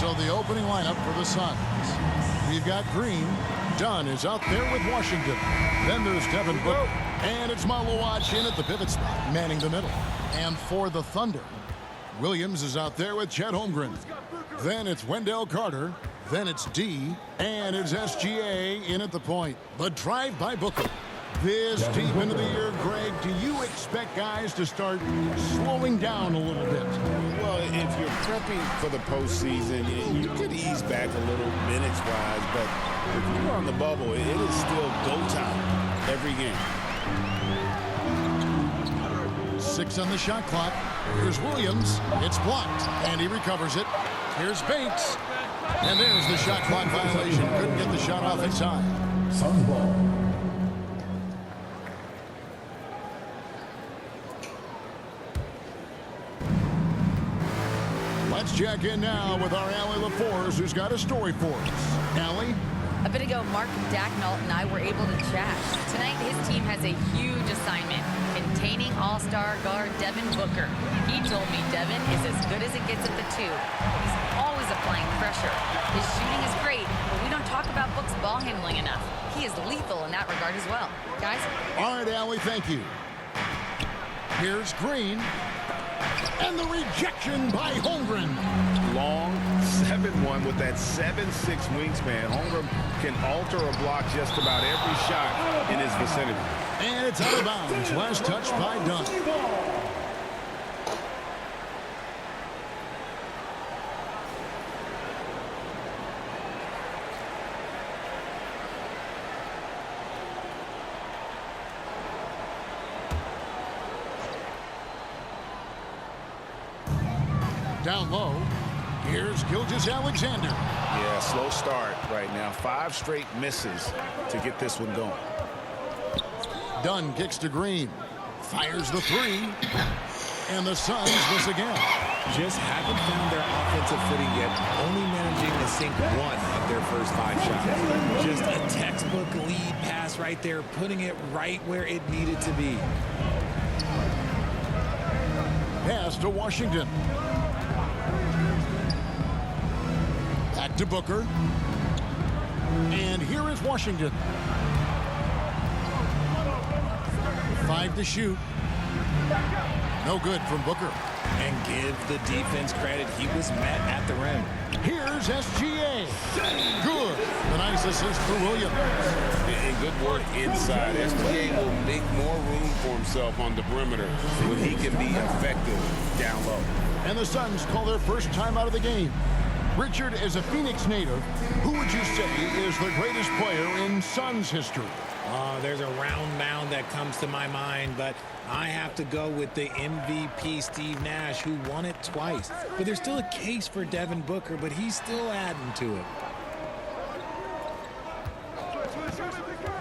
So the opening lineup for the Suns. We've got Green. Dunn is out there with Washington. Then there's Devin Booker. And it's Malawach in at the pivot spot, manning the middle. And for the Thunder, Williams is out there with Chet Holmgren. Then it's Wendell Carter. Then it's D. And it's SGA in at the point. The drive by Booker. This deep into the year, Greg, do you expect guys to start slowing down a little bit? Well, if you're prepping for the postseason, you could ease back a little minutes-wise, but if you're on the bubble, it is still go time every game. 6 on the shot clock. Here's Williams. It's blocked, and he recovers it. Here's Bates. And there's the shot clock violation. Couldn't get the shot off in time. Suns ball. Let's check in now with our Allie LaForce, who's got a story for us. Allie? A bit ago, Mark Dacknault and I were able to chat. Tonight, his team has a huge assignment, containing all-star guard Devin Booker. He told me Devin is as good as it gets at the 2. He's always applying pressure. His shooting is great, but we don't talk about Book's ball handling enough. He is lethal in that regard as well. Guys? All right, Allie, thank you. Here's Green. And the rejection by Holmgren. Long 7-1 with that 7'6" wingspan. Holmgren can alter a block just about every shot in his vicinity. And it's out of bounds. Last touch by Dunn. Down low, here's Gilgeous-Alexander. Yeah, slow start right now. 5 straight misses to get this one going. Dunn kicks to Green. Fires the 3. And the Suns miss again. Just haven't found their offensive footing yet, only managing to sink 1 of their first 5 shots. Just a textbook lead pass right there, putting it right where it needed to be. Pass to Washington. Back to Booker. And here is Washington. 5 to shoot. No good from Booker. And give the defense credit. He was met at the rim. Here's SGA. Good. The nice assist for Williams. And good work inside. SGA will make more room for himself on the perimeter when he can be effective down low. And the Suns call their first time out of the game. Richard, as a Phoenix native, who would you say is the greatest player in Suns history? There's a round mound that comes to my mind, but I have to go with the MVP Steve Nash, who won it twice. But there's still a case for Devin Booker, but he's still adding to it.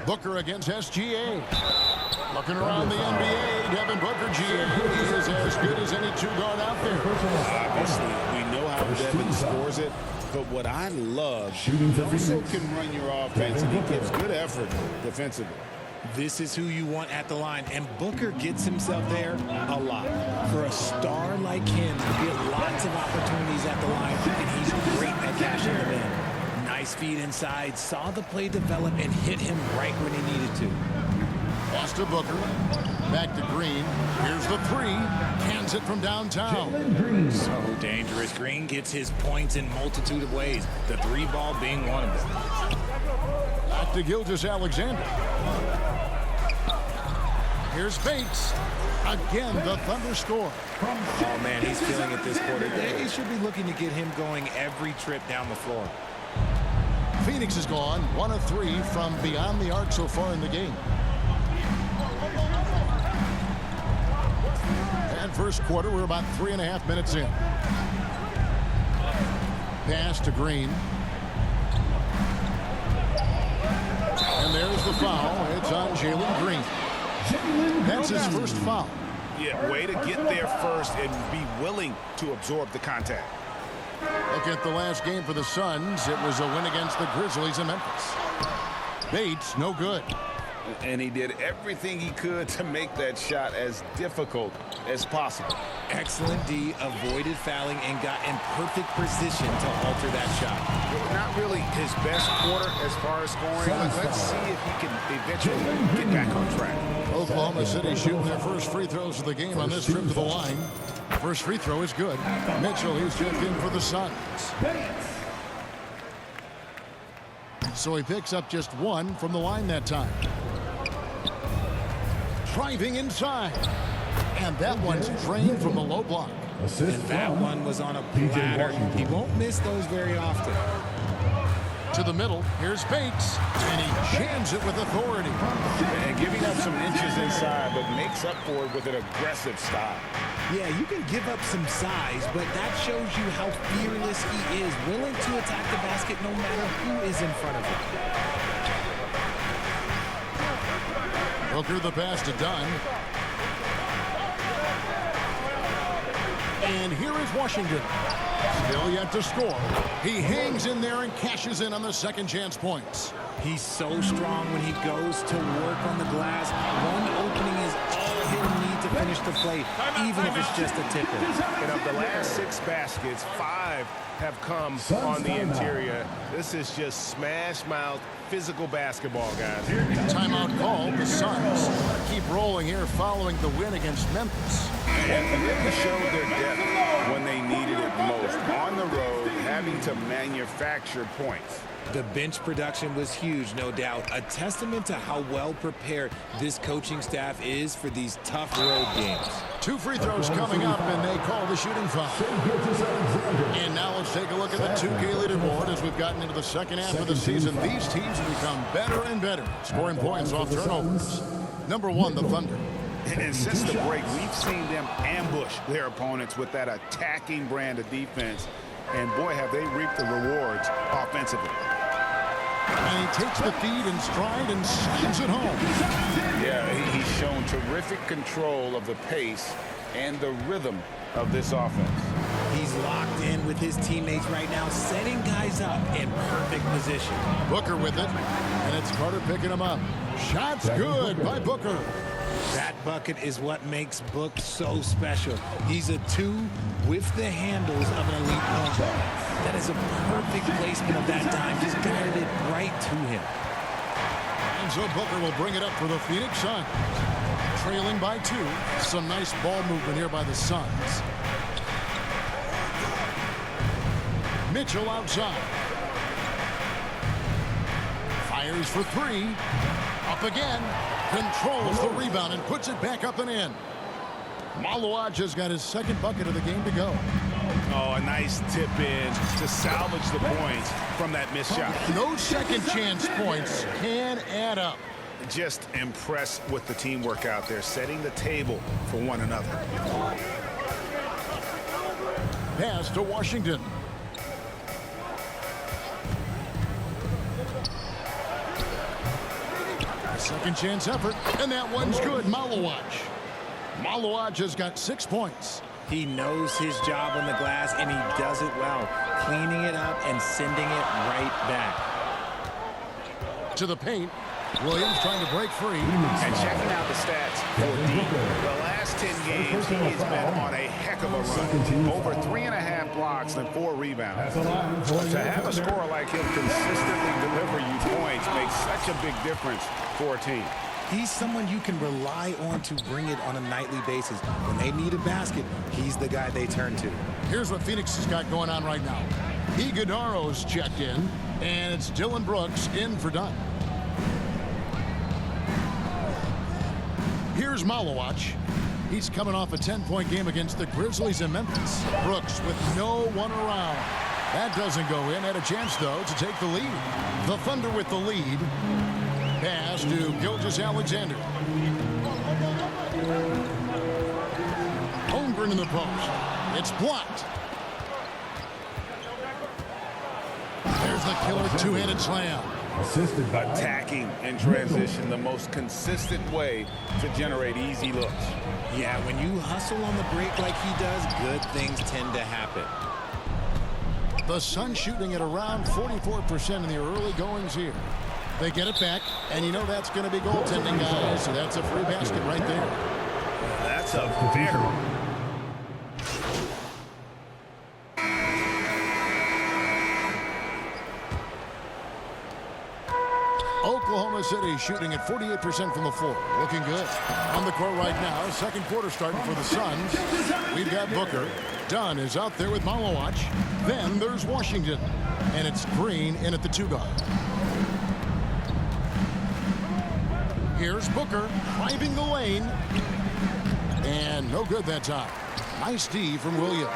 Booker against SGA. Looking around the NBA, Devin Booker, GA, is as good as any 2-guard out there. Obviously, we know how Devin scores it, but what I love, he also can run your offense, and he gives good effort defensively. This is who you want at the line, and Booker gets himself there a lot. For a star like him, you get lots of opportunities at the line, and he's great at cashing them in. Nice feed inside, saw the play develop, and hit him right when he needed to. Pass to Booker. Back to Green. Here's the 3. Hands it from downtown. So dangerous. Green gets his points in multitude of ways, the 3 ball being one of them. Back to Gilgeous-Alexander. Here's Bates. Again, the Thunder score. Oh, man, he's feeling it this quarter. They should be looking to get him going every trip down the floor. Phoenix is gone 1 of 3 from beyond the arc so far in the game. And first quarter, we're about 3.5 minutes in. Pass to Green. And there's the foul. It's on Jalen Green. That's his first foul. Yeah, way to get there first and be willing to absorb the contact. Look at the last game for the Suns. It was a win against the Grizzlies in Memphis. Bates, no good. And he did everything he could to make that shot as difficult as possible. Excellent D, avoided fouling and got in perfect position to alter that shot. Not really his best quarter as far as scoring, but let's see if he can eventually get back on track. Oklahoma City shooting their first free throws of the game on this trip to the line. First free throw is good. Mitchell, he's checked in for the Suns. So he picks up just one from the line that time. Driving inside. And that one's drained from the low block. And that one was on a platter. He won't miss those very often. To the middle, here's Bates, and he jams it with authority. And giving up some inches inside, but makes up for it with an aggressive style. Yeah, you can give up some size, but that shows you how fearless he is, willing to attack the basket no matter who is in front of him. Booker the pass to Dunn. And here is Washington. Still yet to score. He hangs in there and cashes in on the second chance points. He's so strong when he goes to work on the glass. One opening is all he'll need to finish the play, even if it's just a tipper. And of the last 6 baskets, 5 have come on the interior. This is just smash-mouth physical basketball, guys. Timeout called. The Suns keep rolling here following the win against Memphis. And really showed their depth when they needed it most. On the road, having to manufacture points. The bench production was huge, no doubt. A testament to how well prepared this coaching staff is for these tough road games. 2 free throws coming up, and they call the shooting foul. And now let's take a look at the 2K leaderboard as we've gotten into the second half of the season. These teams have become better and better, scoring points off turnovers. Number 1, the Thunder. And since the break, we've seen them ambush their opponents with that attacking brand of defense. And boy, have they reaped the rewards offensively. And he takes the feed in stride and slams it home. Yeah, he's shown terrific control of the pace and the rhythm of this offense. He's locked in with his teammates right now, setting guys up in perfect position. Booker with it, and it's Carter picking him up. Shot's good by Booker. That bucket is what makes Book so special. He's a 2 with the handles of an elite point guard. That is a perfect placement of that dime. Just guided it right to him. And so Booker will bring it up for the Phoenix Suns. Trailing by 2. Some nice ball movement here by the Suns. Mitchell outside. Fires for 3. Up again. Controls the rebound and puts it back up and in. Malawaj has got his second bucket of the game to go. Oh, a nice tip in to salvage the points from that missed shot. Those second chance points can add up. Just impressed with the teamwork out there, setting the table for one another. Pass to Washington. Second chance effort, and that one's good. Malawaj. Malawaj has got 6 points. He knows his job on the glass, and he does it well, cleaning it up and sending it right back. To the paint. Williams trying to break free. And checking out the stats for D. The last 10 games, he has been on a heck of a run. Over 3.5 blocks and 4 rebounds. To have a scorer like him consistently deliver you points makes such a big difference for a team. He's someone you can rely on to bring it on a nightly basis. When they need a basket, he's the guy they turn to. Here's what Phoenix has got going on right now. Iguodaro's checked in, and it's Dylan Brooks in for Dunn. Here's Malawaj. He's coming off a 10-point game against the Grizzlies in Memphis. Brooks with no one around. That doesn't go in. Had a chance, though, to take the lead. The Thunder with the lead. Pass to Gilgeous-Alexander. Holmgren in the post. It's blocked. There's the killer two-handed slam. Assisted by attacking in transition, the most consistent way to generate easy looks. Yeah, when you hustle on the break like he does, good things tend to happen. The Suns shooting at around 44% in the early goings here. They get it back, and you know that's going to be goaltending, guys. So that's a free basket right there. That's a very... Oklahoma City shooting at 48% from the floor. Looking good. On the court right now, second quarter starting for the Suns. We've got Booker. Dunn is out there with Malowacz. Then there's Washington. And it's Green in at the 2 guard. Here's Booker driving the lane. And no good that time. Nice D from Williams.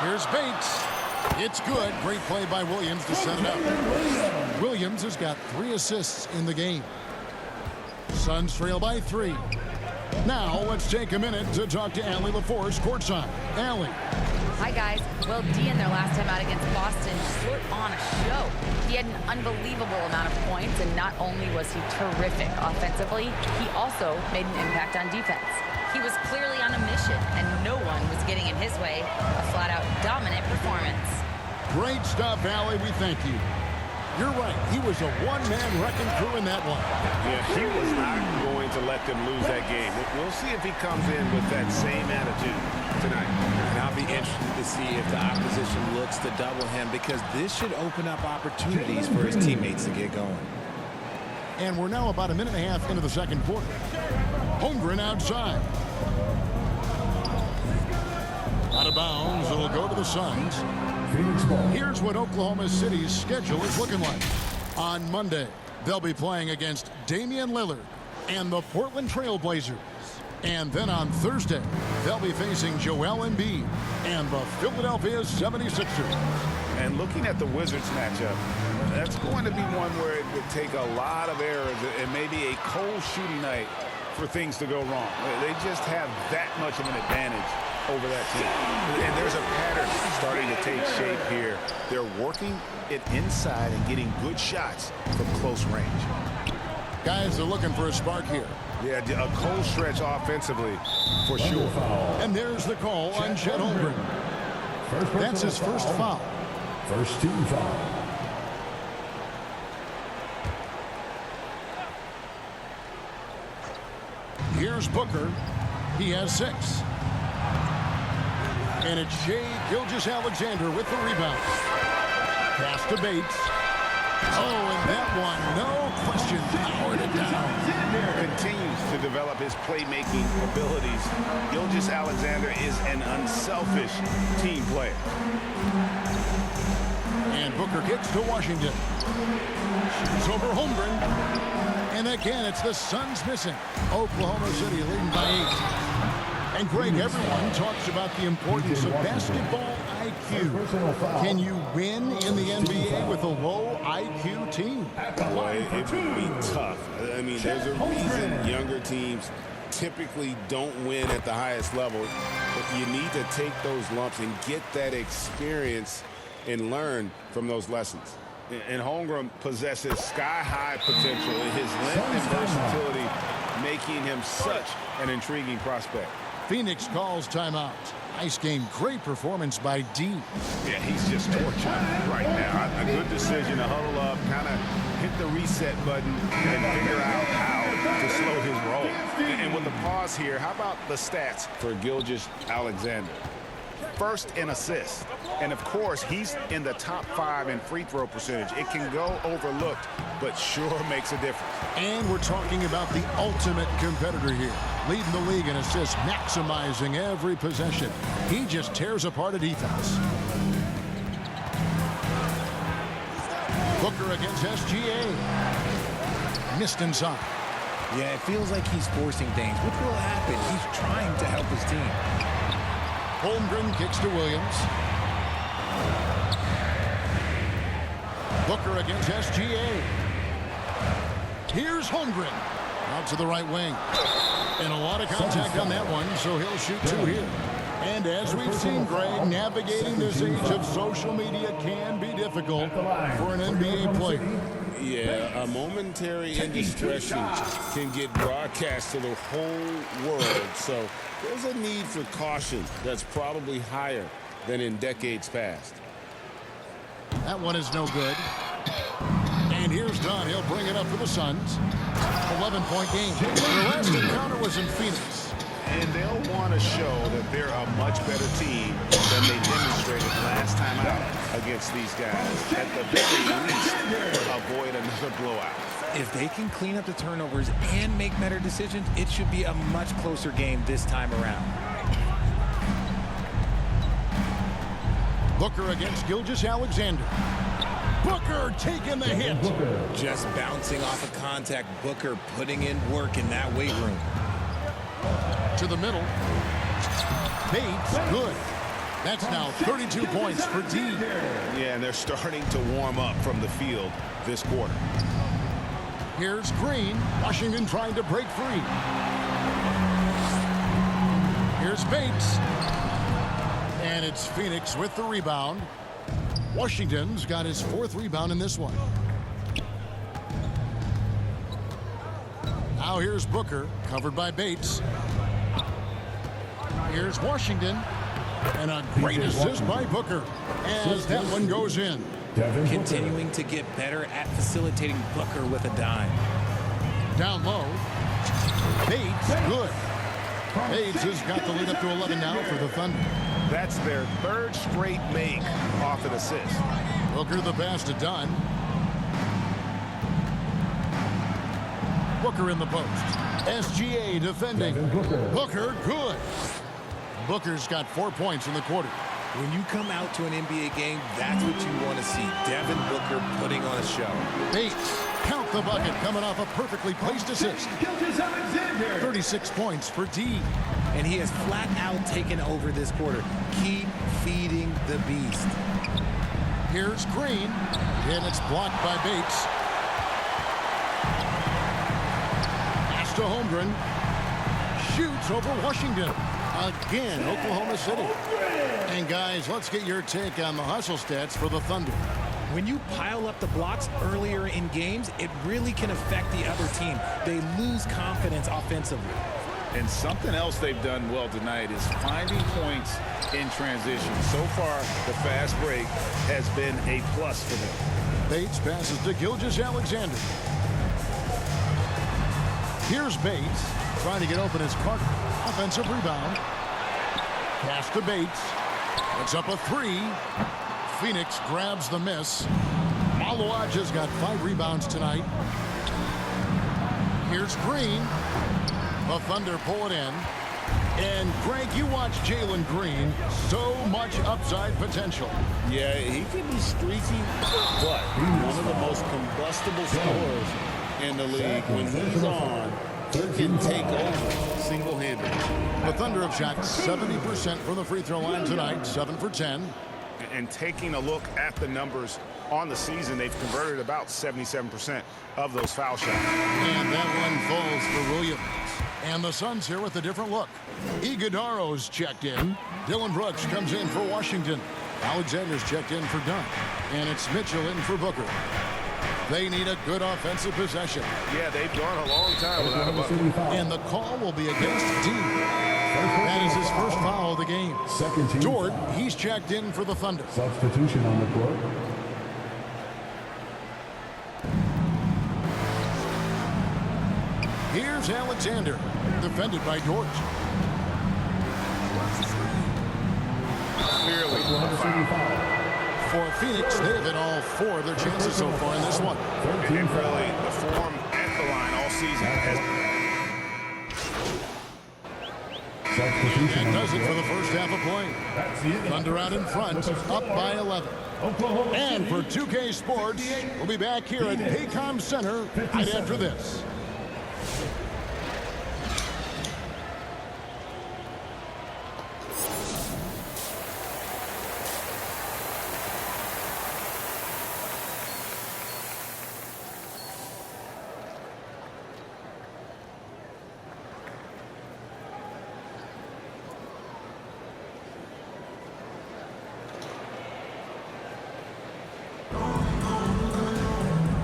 Here's Bates. It's good. Great play by Williams to set it up. Williams has got 3 assists in the game. Suns trail by 3. Now let's take a minute to talk to Allie LaForce courtside. Allie. Hi, guys. Well, D in their last time out against Boston put on a show. He had an unbelievable amount of points, and not only was he terrific offensively, he also made an impact on defense. He was clearly on a mission, and no one was getting in his way. A flat-out dominant performance. Great stuff, Allie. We thank you. You're right. He was a one-man wrecking crew in that one. Yeah, he was not going to let them lose that game. We'll see if he comes in with that same attitude tonight. And I'll be interested to see if the opposition looks to double him, because this should open up opportunities for his teammates to get going. And we're now about a minute and a half into the second quarter. Holmgren outside. Out of bounds. It'll go to the Suns. Here's what Oklahoma City's schedule is looking like. On Monday, they'll be playing against Damian Lillard and the Portland Trail Blazers. And then on Thursday, they'll be facing Joel Embiid and the Philadelphia 76ers. And looking at the Wizards matchup, that's going to be one where it would take a lot of errors and maybe a cold shooting night for things to go wrong. They just have that much of an advantage over that team. And there's a pattern starting to take shape here. They're working it inside and getting good shots from close range. Guys are looking for a spark here. Yeah, a cold stretch offensively for sure. And there's the call on Chet Holmgren. That's his first foul. First team foul. Here's Booker. He has 6. And it's Shai Gilgeous-Alexander with the rebound. Pass to Bates. Oh, and that one, no question, powered it down. Continues to develop his playmaking abilities. Gilgeous-Alexander is an unselfish team player. And Booker gets to Washington. Shoots over Holmgren. And again, it's the Suns missing. Oklahoma City leading by 8. And Greg, everyone talks about the importance of basketball IQ. Can you win in the NBA with a low IQ team? Boy, it would be tough. I mean, there's a reason younger teams typically don't win at the highest level. But you need to take those lumps and get that experience and learn from those lessons. And Holmgren possesses sky-high potential in his length and versatility, making him such an intriguing prospect. Phoenix calls timeout. Nice game. Great performance by D. Yeah, he's just torching right now. A good decision to huddle up, kind of hit the reset button and figure out how to slow his roll. And with the pause here, how about the stats for Gilgeous-Alexander? First in assists. And, of course, he's in the top 5 in free throw percentage. It can go overlooked, but sure makes a difference. And we're talking about the ultimate competitor here. Leading the league in assists, maximizing every possession. He just tears apart a defense. Booker against SGA. Missed inside. Yeah, it feels like he's forcing things. What will happen? He's trying to help his team. Holmgren kicks to Williams. Booker against SGA. Here's Holmgren. Out to the right wing. And a lot of contact on that one, so he'll shoot 2 here. And as we've seen, Greg, navigating this age of social media can be difficult for an NBA player. Yeah, a momentary indiscretion can get broadcast to the whole world. So there's a need for caution that's probably higher than in decades past. That one is no good. And here's Dunn. He'll bring it up for the Suns. 11-point game. Their last encounter was in Phoenix. And they'll want to show that they're a much better team than they demonstrated last time timeout against these guys. At the very least, avoid another blowout. If they can clean up the turnovers and make better decisions, it should be a much closer game this time around. Booker against Gilgeous-Alexander. Booker taking the hit. Just bouncing off of contact. Booker putting in work in that weight room. To the middle. Bates, good. That's now 32 points for D. Yeah, and they're starting to warm up from the field this quarter. Here's Green. Washington trying to break free. Here's Bates. And it's Phoenix with the rebound. Washington's got his 4th rebound in this one. Now here's Booker, covered by Bates. Here's Washington. And a great assist by Booker as that one goes in. Continuing to get better at facilitating Booker with a dime. Down low. Bates, good. Bates has got the lead up to 11 now for the Thunder. That's their 3rd straight make off an assist. Booker the pass to Dunn. Booker in the post. SGA defending. Booker, good. Booker's got 4 points in the quarter. When you come out to an NBA game, that's what you want to see. Devin Booker putting on a show. Bates, count the bucket, coming off a perfectly placed assist. 36 points for D. And he has flat out taken over this quarter. Keep feeding the beast. Here's Green, and it's blocked by Bates. Pass to Holmgren. Shoots over Washington. Again, Oklahoma City. And guys, let's get your take on the hustle stats for the Thunder. When you pile up the blocks earlier in games, it really can affect the other team. They lose confidence offensively. And something else they've done well tonight is finding points in transition. So far, the fast break has been a plus for them. Bates passes to Gilgeous-Alexander. Here's Bates trying to get open as Carter. Offensive rebound. Pass to Bates. It's up a 3. Phoenix grabs the miss. Maluaj has got 5 rebounds tonight. Here's Green. The Thunder pull it in. And Greg, you watch Jalen Green. So much upside potential. Yeah, he can be streaky, but one of the most combustible scorers in the league. When he's on, he can take over single-handedly. The Thunder have shot 70% from the free throw line tonight, 7 for 10. And taking a look at the numbers on the season, they've converted about 77% of those foul shots. And that one falls for Williams. And the Suns here with a different look. Iguodaro's checked in. Dylan Brooks comes in for Washington. Alexander's checked in for Dunn. And it's Mitchell in for Booker. They need a good offensive possession. Yeah, they've gone a long time without a bucket. And the call will be against D. That is his first foul of the game. Dort, he's checked in for the Thunder. Substitution on the court. Here's Alexander, defended by Dort. Clearly a foul. For Phoenix, they've hit all 4 of their chances so far in this one. And really, the form at the line all season has... That does it for the first half of play. Thunder out in front, up by 11. And for 2K Sports, we'll be back here at Paycom Center right after this.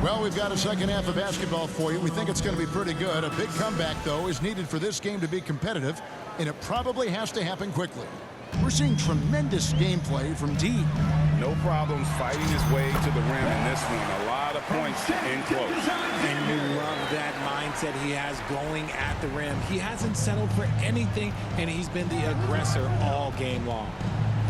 Well, we've got a second half of basketball for you. We think it's going to be pretty good. A big comeback, though, is needed for this game to be competitive, and it probably has to happen quickly. We're seeing tremendous gameplay from D. No problems fighting his way to the rim in this one. A lot of points in close. And you love that mindset he has going at the rim. He hasn't settled for anything, and he's been the aggressor all game long.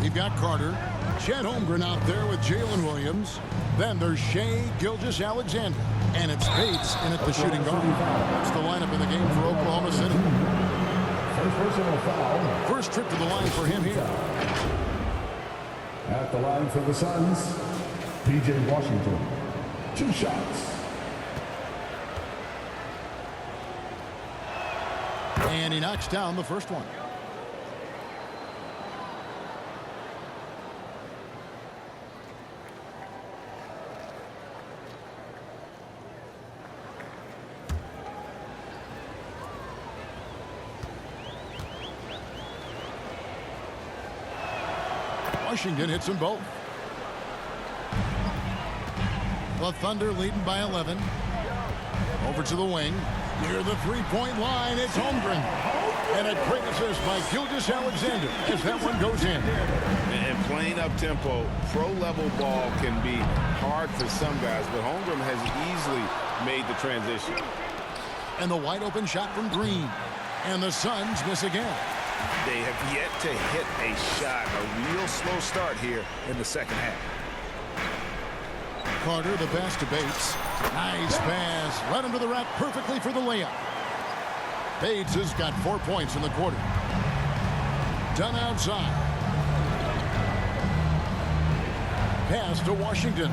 We've got Carter. Chet Holmgren out there with Jalen Williams. Then there's Shea Gilgeous-Alexander. And it's Bates in at the shooting guard. That's the lineup in the game for Oklahoma City. First personal foul. First trip to the line for him here. At the line for the Suns, P.J. Washington. 2 shots. And he knocks down the first one. Washington hits them both. The Thunder leading by 11. Over to the wing. Near the three-point line, it's Holmgren. And a great assist by Gilgeous-Alexander as that one goes in. And playing up-tempo, pro-level ball can be hard for some guys, but Holmgren has easily made the transition. And the wide-open shot from Green. And the Suns miss again. They have yet to hit a shot. A real slow start here in the second half. Carter, the pass to Bates. Nice pass. Right into the rack perfectly for the layup. Bates has got 4 points in the quarter. Done outside. Pass to Washington.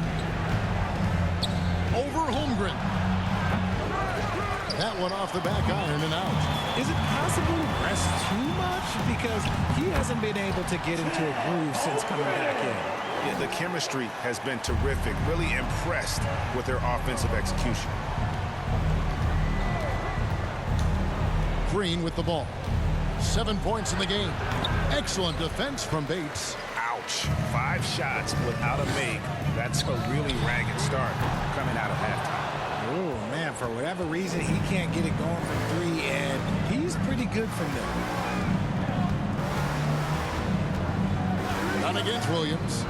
Over Holmgren. That one off the back iron and out. Is it possible to rest too much? Because he hasn't been able to get into a groove since coming back in. Yeah, the chemistry has been terrific. Really impressed with their offensive execution. Green with the ball. 7 points in the game. Excellent defense from Bates. Ouch. 5 shots without a make. That's a really ragged start coming out of halftime. Oh, man, for whatever reason, he can't get it going from 3, and he's pretty good from there. Dunn against Williams.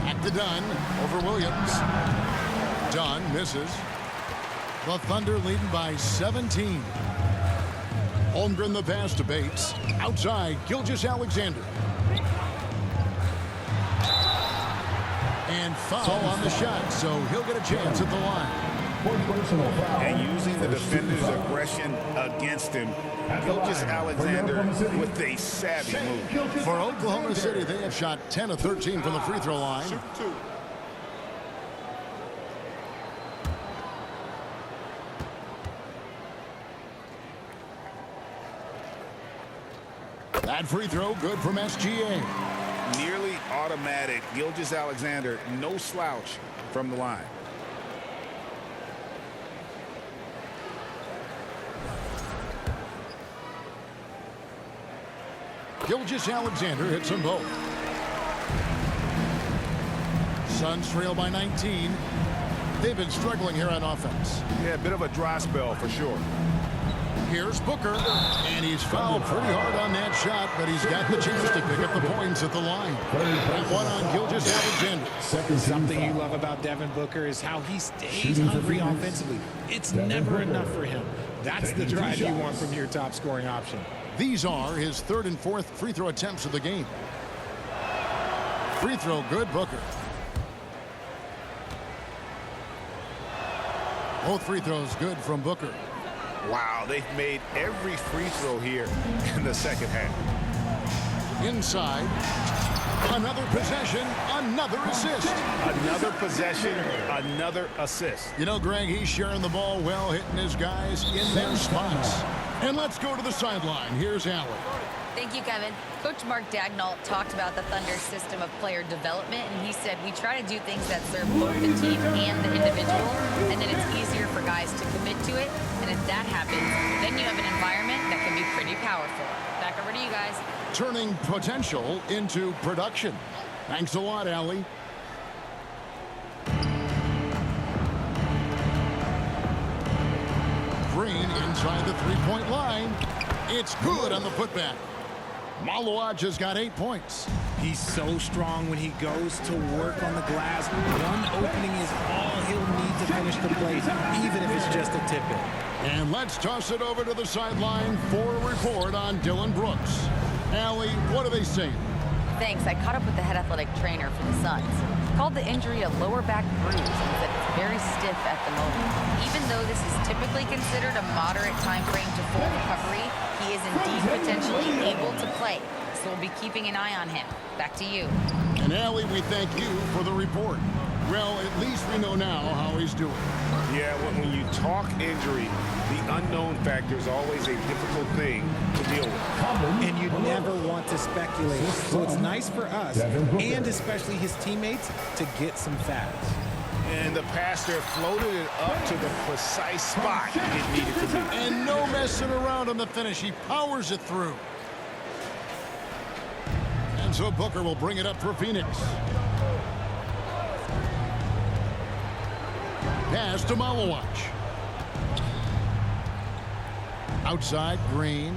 Back to Dunn over Williams. Dunn misses. The Thunder leading by 17. Holmgren the pass to Bates. Outside, Gilgeous-Alexander. And foul on the shot, so he'll get a chance at the line. And using the defender's aggression against him, Gilgeous-Alexander with a savvy move. For Oklahoma City, they have shot 10 of 13 from the free throw line. That free throw good from SGA. Nearly automatic. Gilgeous-Alexander, no slouch from the line. Gilgeous-Alexander hits them both. Suns trail by 19. They've been struggling here on offense. Yeah, a bit of a dry spell for sure. Here's Booker, and he's fouled pretty hard on that shot, but he's got the chance to pick up the points at the line. That one on Gilgeous-Alexander. Something you love about Devin Booker is how he stays hungry offensively. It's never enough for him. That's the drive you want from your top scoring option. These are his 3rd and 4th free throw attempts of the game. Free throw good, Booker. Both free throws good from Booker. Wow, they've made every free throw here in the second half. Inside. Another possession, another assist. Another possession, another assist. You know, Greg, he's sharing the ball well, hitting his guys in their spots. And let's go to the sideline. Here's Allen. Thank you, Kevin. Coach Mark Daigneault talked about the Thunder's system of player development, and he said, we try to do things that serve both the team and the individual, and then it's easier for guys to commit to it. And if that happens, then you have an environment that can be pretty powerful. Back over to you guys. Turning potential into production. Thanks a lot, Allie. Green inside the three-point line. It's good on the putback. Malawaj has got 8 points. He's so strong when he goes to work on the glass. One opening is all he'll need to finish the play, even if it's just a tip-in. And let's toss it over to the sideline for a report on Dylan Brooks. Allie, what are they saying? Thanks. I caught up with the head athletic trainer for the Suns. Called the injury a lower back bruise and said it's very stiff at the moment. Even though this is typically considered a moderate time frame to full recovery, he is indeed potentially able to play. So we'll be keeping an eye on him. Back to you. And Allie, we thank you for the report. Well, at least we know now how he's doing. Yeah, when you talk injury, the unknown factor is always a difficult thing to deal with. And you never want to speculate. So it's nice for us, and especially his teammates, to get some facts. And the pass there floated it up to the precise spot it needed to be. And no messing around on the finish. He powers it through. And so Booker will bring it up for Phoenix. Pass to Malowacz. Outside, Green.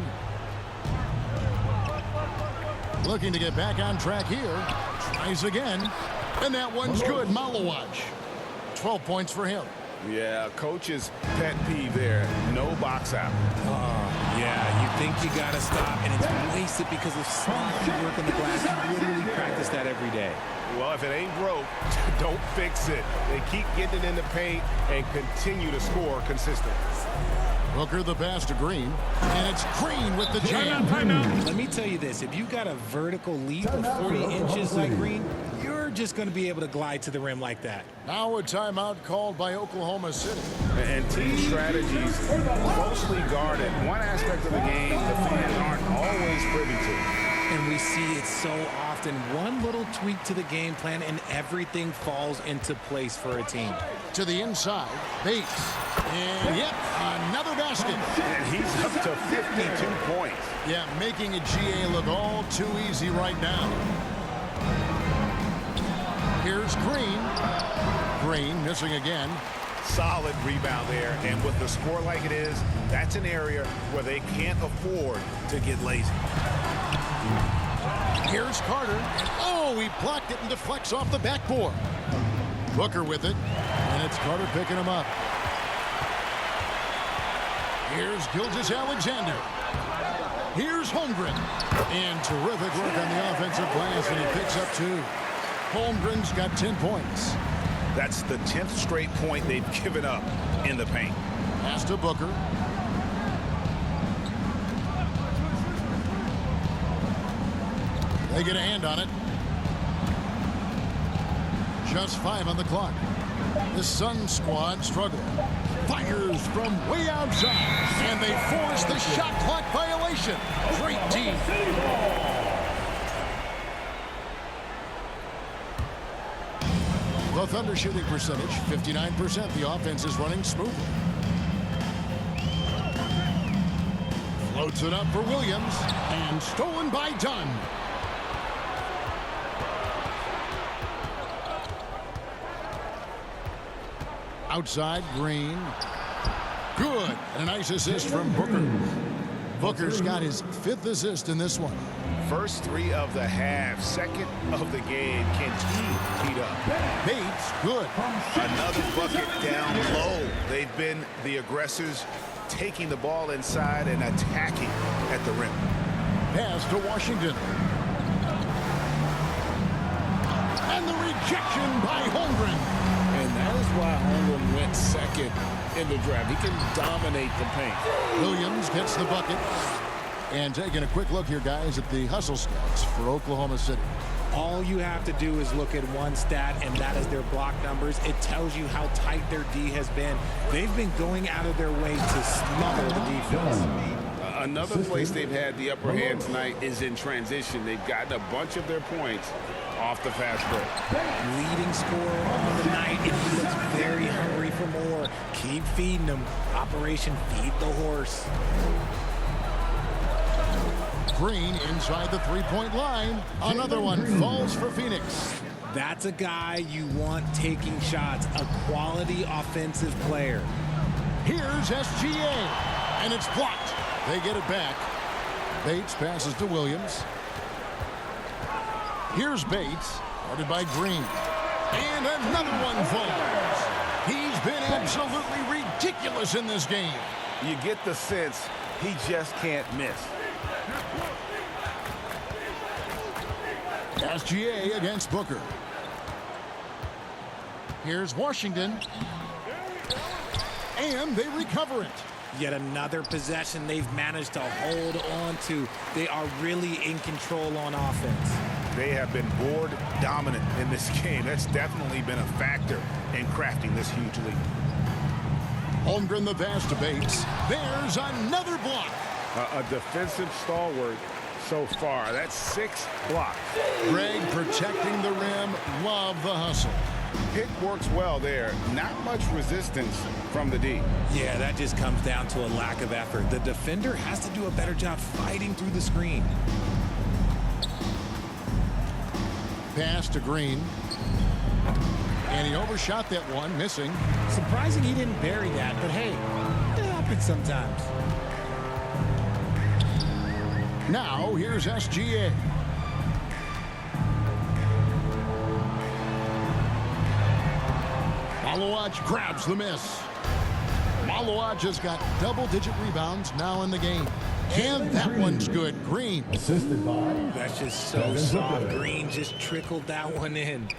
Looking to get back on track here. Tries again. And that one's good. Malowacz. 12 points for him. Yeah, coach's pet peeve there. No box out. Yeah, you think you got to stop, and it's wasted because of sloppy work on the glass. You literally practice that every day. Well, if it ain't broke, don't fix it. They keep getting it in the paint and continue to score consistently. Booker the pass to Green, and it's Green with the jam. Let me tell you this. If you got a vertical leap of 40 inches like Green, you're just going to be able to glide to the rim like that. Now a timeout called by Oklahoma City. And team strategies closely guarded. One aspect of the game the fans aren't always privy to. And we see it so often. One little tweak to the game plan, and everything falls into place for a team. To the inside, Bates. And yep, another basket. And he's up to 52 points. Yeah, making a GA look all too easy right now. Here's Green. Green missing again. Solid rebound there. And with the score like it is, that's an area where they can't afford to get lazy. Here's Carter. Oh, he blocked it and deflects off the backboard. Booker with it. And it's Carter picking him up. Here's Gilgeous-Alexander. Here's Holmgren. And terrific work on the offensive glass, and he picks up 2. Holmgren's got 10 points. That's the 10th straight point they've given up in the paint. Pass to Booker. They get a hand on it. Just 5 on the clock. The Sun squad struggle. Fires from way outside. And they force the shot clock violation. Great team. The Thunder shooting percentage, 59%. The offense is running smoothly. Floats it up for Williams. And stolen by Dunn. Outside, Green. Good. And a nice assist from Booker. Booker's got his 5th assist in this one. First 3 of the half, 2nd of the game. Can he heat up? Bates, good. Another bucket down low. They've been the aggressors, taking the ball inside and attacking at the rim. Pass to Washington. And the rejection by Holmgren. And that is why Holmgren went 2nd in the draft. He can dominate the paint. Williams gets the bucket. And taking a quick look here, guys, at the hustle stats for Oklahoma City. All you have to do is look at one stat, and that is their block numbers. It tells you how tight their D has been. They've been going out of their way to smother the defense. Another place they've had the upper hand tonight is in transition. They've gotten a bunch of their points off the fast break. Leading scorer on the night, and he looks very hungry for more. Keep feeding him. Operation Feed the Horse. Green inside the three-point line. Another one falls for Phoenix. That's a guy you want taking shots, a quality offensive player. Here's SGA, and it's blocked. They get it back. Bates passes to Williams. Here's Bates, guarded by Green. And another one falls. He's been absolutely ridiculous in this game. You get the sense he just can't miss. SGA against Booker. Here's Washington. And they recover it. Yet another possession they've managed to hold on to. They are really in control on offense. They have been board dominant in this game. That's definitely been a factor in crafting this huge lead. Holmgren the pass to Bates. There's another block. A defensive stalwart so far. That's 6 blocks. Greg protecting the rim. Love the hustle. Pick works well there. Not much resistance from the D. Yeah, that just comes down to a lack of effort. The defender has to do a better job fighting through the screen. Pass to Green. And he overshot that one, missing. Surprising he didn't bury that, but hey, it happens sometimes. Now, here's SGA. Malawach grabs the miss. Malawach has got double-digit rebounds now in the game. And that one's good. Green. Assisted by That's just so soft. Green just trickled that one in.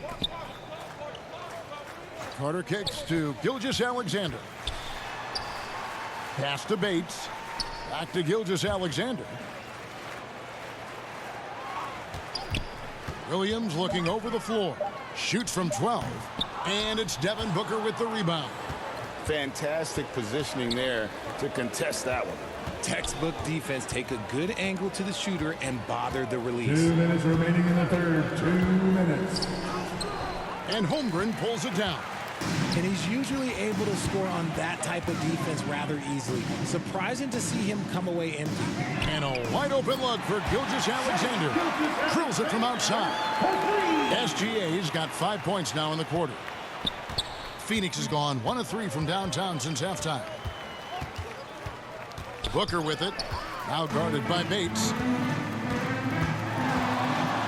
Carter kicks to Gilgeous-Alexander. Pass to Bates. Back to Gilgeous-Alexander. Williams looking over the floor. Shoots from 12. And it's Devin Booker with the rebound. Fantastic positioning there to contest that one. Textbook defense. Take a good angle to the shooter and bother the release. 2 minutes remaining in the third. 2 minutes. And Holmgren pulls it down. And he's usually able to score on that type of defense rather easily. Surprising to see him come away empty. And a wide open look for Gilgeous-Alexander. Drills it from outside. SGA's got 5 points now in the quarter. Phoenix has gone 1 of 3 from downtown since halftime. Booker with it. Now guarded by Bates.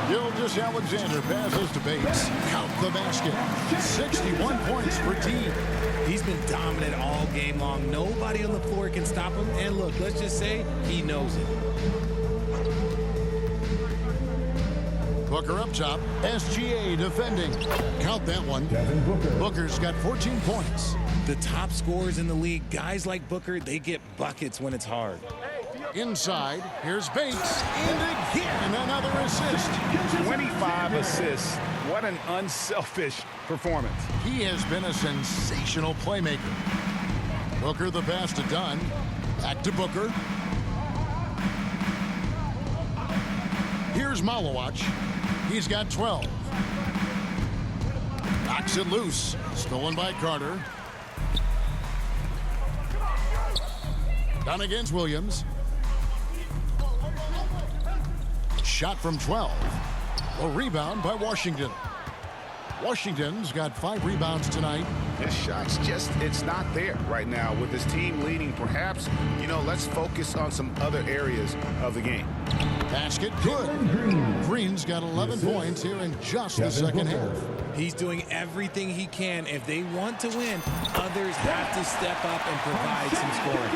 Gilgeous-Alexander passes to Bates. Count the basket. 61 points for team. He's been dominant all game long. Nobody on the floor can stop him. And look, let's just say he knows it. Booker up top. SGA defending. Count that one. Devin Booker. Booker's got 14 points. The top scorers in the league, guys like Booker, they get buckets when it's hard. Inside, here's Bates. And again, another assist. 25 assists. What an unselfish performance. He has been a sensational playmaker. Booker the pass to Dunn. Back to Booker. Here's Malawach. He's got 12. Knocks it loose. Stolen by Carter. Dunn against Williams. Shot from 12. A rebound by Washington. Washington's got 5 rebounds tonight. His shot's just, it's not there right now with his team leading. Perhaps, let's focus on some other areas of the game. Basket good. Green's got 11 points here in just the second half. He's doing everything he can. If they want to win, others have to step up and provide some scoring.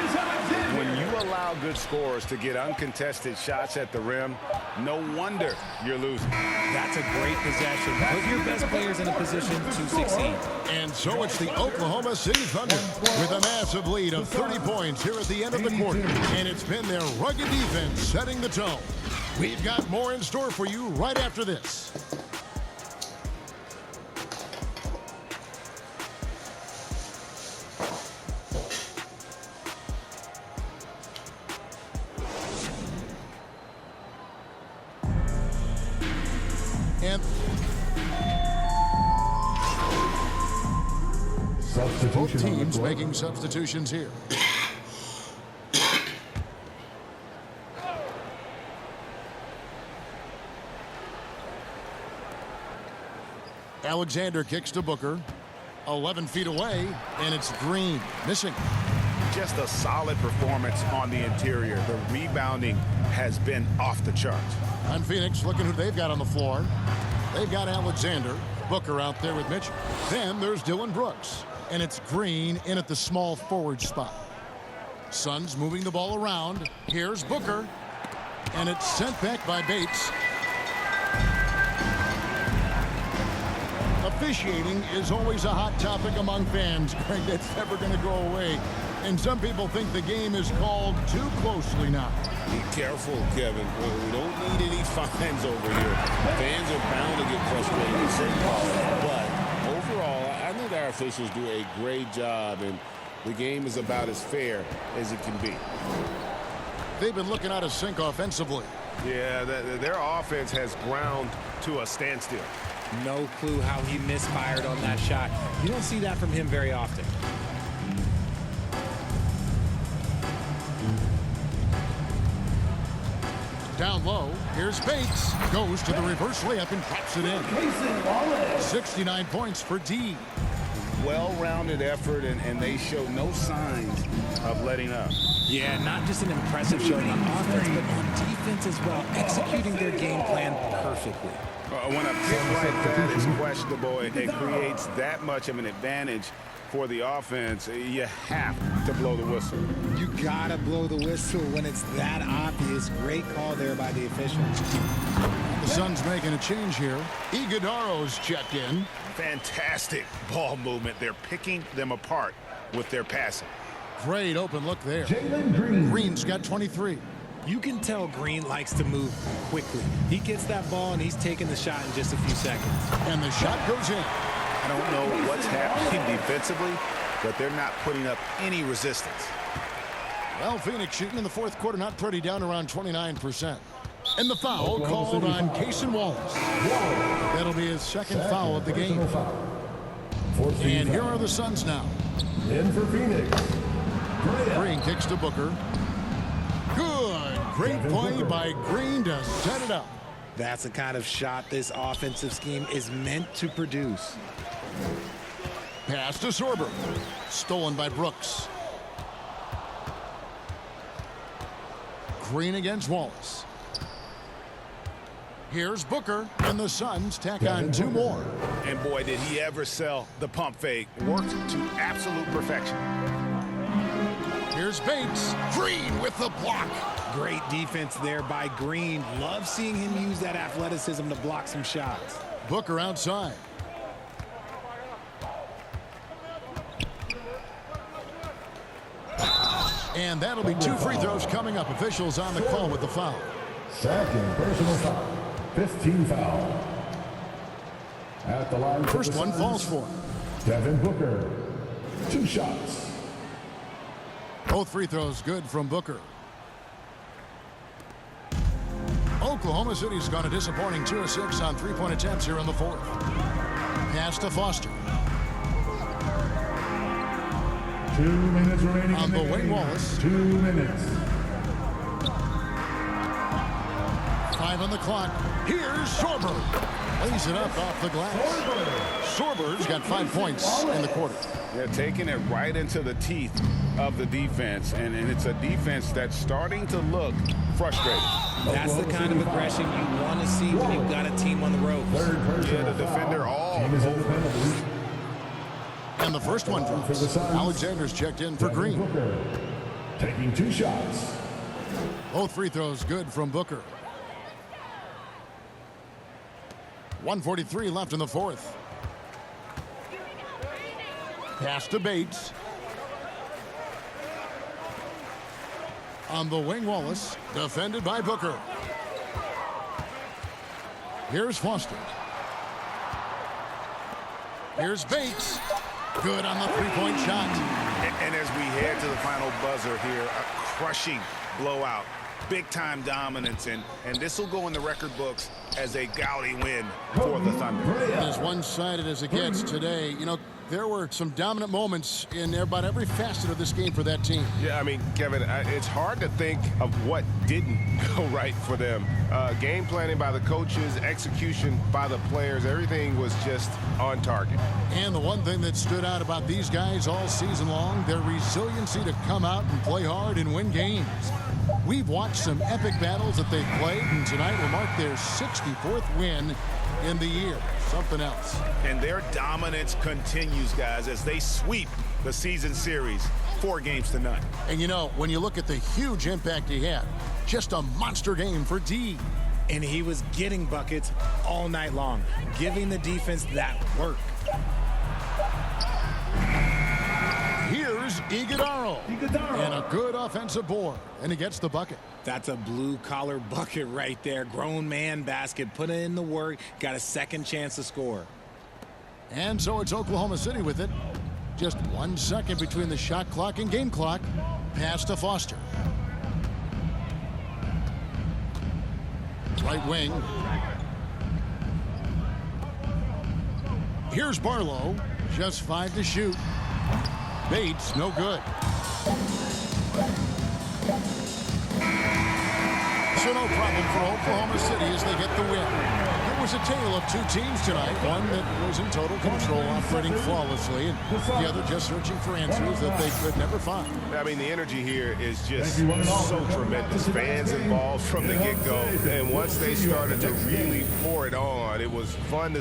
When you allow good scorers to get uncontested shots at the rim, no wonder you're losing. That's a great possession. Put your best players in a position to succeed. And so it's the Oklahoma City Thunder with a massive lead of 30 points here at the end of the quarter. And it's been their rugged defense setting the tone. We've got more in store for you right after this. And both teams making substitutions here. Alexander kicks to Booker. 11 feet away, and it's Green. Missing. Just a solid performance on the interior. The rebounding has been off the charts. And Phoenix looking who they've got on the floor. They've got Alexander. Booker out there with Mitchell. Then there's Dylan Brooks. And it's Green in at the small forward spot. Suns moving the ball around. Here's Booker. And it's sent back by Bates. Officiating is always a hot topic among fans, Greg. That's never going to go away. And some people think the game is called too closely now. Be careful, Kevin. We don't need any fines over here. Fans are bound to get frustrated with certain calls. But overall, I think our officials do a great job, and the game is about as fair as it can be. They've been looking out of sync offensively. Yeah, their offense has ground to a standstill. No clue how he misfired on that shot. You don't see that from him very often. Down low, here's Bates. Goes to the reverse layup and drops it in. 69 points for D. Well-rounded effort, and they show no signs of letting up. Yeah, not just an impressive showing on offense, but on defense as well, executing their game plan perfectly. When a pick like that is questionable, it creates that much of an advantage for the offense. You have to blow the whistle. You gotta blow the whistle when it's that obvious. Great call there by the officials. The Suns making a change here. Iguodaro's checked in. Fantastic ball movement. They're picking them apart with their passing. Great open look there. Jalen Green. Green's got 23. You can tell Green likes to move quickly. He gets that ball and he's taking the shot in just a few seconds. And the shot goes in. I don't know what's happening defensively, but they're not putting up any resistance. Well, Phoenix shooting in the fourth quarter, not pretty, down around 29%. And the foul called on Cason Wallace. That'll be his second foul of the game. And here are the Suns now. In for Phoenix. Green kicks to Booker. Good. Great play by Green to set it up. That's the kind of shot this offensive scheme is meant to produce. Pass to Sorber. Stolen by Brooks. Green against Wallace. Here's Booker, and the Suns tack on two more. And boy, did he ever sell the pump fake. Worked to absolute perfection. Here's Bates. Green with the block. Great defense there by Green. Love seeing him use that athleticism to block some shots. Booker outside. And that'll be two free throws coming up. Officials on the call with the foul. Second personal foul. 15 foul. At the line. First one falls for him. Devin Booker. 2 shots. Both free throws good from Booker. Oklahoma City's gone a disappointing 2 of 6 on three-point attempts here in the fourth. Pass to Foster. 2 minutes remaining On the wing, Wallace. 2 minutes. 5 on the clock. Here's Sorber. Lays it up off the glass. Sorber's got 5 points in the quarter. They're taking it right into the teeth of the defense, and it's a defense that's starting to look frustrated. That's the kind of aggression you want to see when you've got a team on the ropes. Yeah, the defender all Team is in the penalty. And the first one drops. Alexander's checked in for Green. Booker. Taking 2 shots. Both free throws good from Booker. 1:43 left in the fourth. Pass to Bates. On the wing, Wallace. Defended by Booker. Here's Foster. Here's Bates. Good on the three-point shot. And as we head to the final buzzer here, a crushing blowout. Big-time dominance, and this will go in the record books as a gaudy win for the Thunder. As one-sided as it gets today, you know, there were some dominant moments in about every facet of this game for that team. Yeah, I mean, Kevin, it's hard to think of what didn't go right for them. Game planning by the coaches, execution by the players, everything was just on target. And the one thing that stood out about these guys all season long, their resiliency to come out and play hard and win games. We've watched some epic battles that they've played, and tonight will mark their 64th win in the year. Something else. And their dominance continues, guys, as they sweep the season series 4-0. And you know, when you look at the huge impact he had, just a monster game for D. And he was getting buckets all night long, giving the defense that work. Here's Iguodala. And a good offensive board. And he gets the bucket. That's a blue-collar bucket right there. Grown man basket. Put in the work. Got a second chance to score. And so it's Oklahoma City with it. Just 1 second between the shot clock and game clock. Pass to Foster. Right wing. Here's Barlow. Just 5 to shoot. Bates, no good. So no problem for Oklahoma City as they get the win. It was a tale of two teams tonight. One that was in total control, operating flawlessly, and the other just searching for answers that they could never find. I mean, the energy here is just so tremendous. Fans involved from the get-go. And once they started to really pour it on, it was fun to